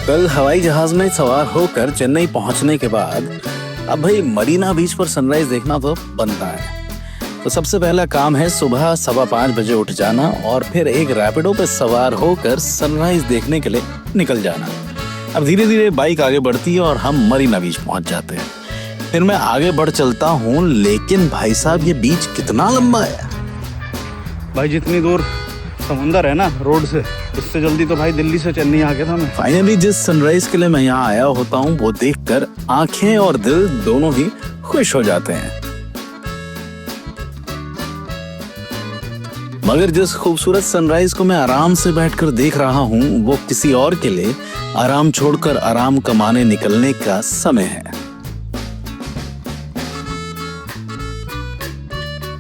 कल हवाई जहाज में सवार होकर चेन्नई पहुंचने के बाद अब भाई मरीना बीच पर सनराइज देखना तो बनता है। तो सबसे पहला काम है सुबह 5:15 बजे उठ जाना और फिर एक रैपिडो पे सवार होकर सनराइज देखने के लिए निकल जाना। अब धीरे धीरे बाइक आगे बढ़ती है और हम मरीना बीच पहुंच जाते हैं। फिर मैं आगे बढ़ चलता हूँ, लेकिन भाई साहब ये बीच कितना लंबा है भाई। जितनी दूर समुंदर है ना रोड से, इससे जल्दी तो भाई दिल्ली से चेन्नई आ गया था मैं। फाइनली जिस सनराइज के लिए मैं यहाँ आया होता हूँ वो देखकर आंखें और दिल दोनों ही खुश हो जाते हैं। मगर जिस खूबसूरत सनराइज को मैं आराम से बैठकर देख रहा हूँ वो किसी और के लिए आराम छोड़कर आराम कमाने निकलने का समय है।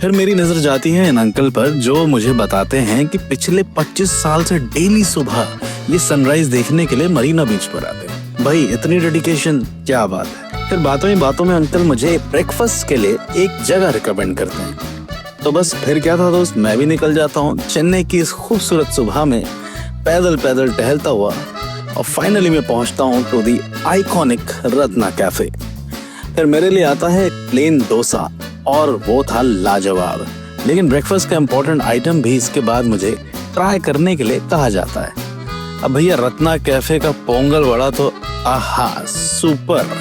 फिर मेरी नजर जाती है इन अंकल पर जो मुझे बताते हैं कि पिछले 25 साल से डेली सुबह ये सनराइज देखने के लिए मरीना बीच पर आते हैं। भाई इतनी डेडिकेशन, क्या बात है। फिर बातों ही बातों में अंकल मुझे ब्रेकफास्ट के लिए एक जगह रिकमेंड करते हैं। तो बस फिर क्या था दोस्त, मैं भी निकल जाता हूँ चेन्नई की इस खूबसूरत सुबह में पैदल पैदल टहलता हुआ और फाइनली मैं पहुंचता हूँ to the iconic Ratna cafe. फिर मेरे लिए आता है प्लेन डोसा और वो था लाजवाब। लेकिन ब्रेकफास्ट का इम्पोर्टेंट आइटम भी इसके बाद मुझे ट्राई करने के लिए कहा जाता है। अब भैया रत्ना कैफे का पोंगल वड़ा तो आहा सुपर।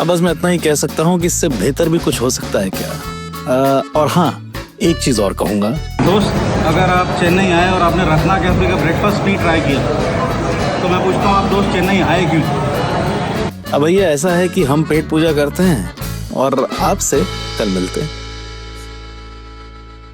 अब बस मैं इतना ही कह सकता हूँ कि इससे बेहतर भी कुछ हो सकता है क्या। और हाँ, एक चीज और कहूँगा दोस्त, अगर आप चेन्नई आए और आपने रत्ना कैफे का ब्रेकफास्ट भी ट्राई किया तो मैं पूछता हूँ आप दोस्त चेन्नई आए क्यों? अब भैया ऐसा है कि हम पेट पूजा करते हैं और आपसे कल मिलते हैं।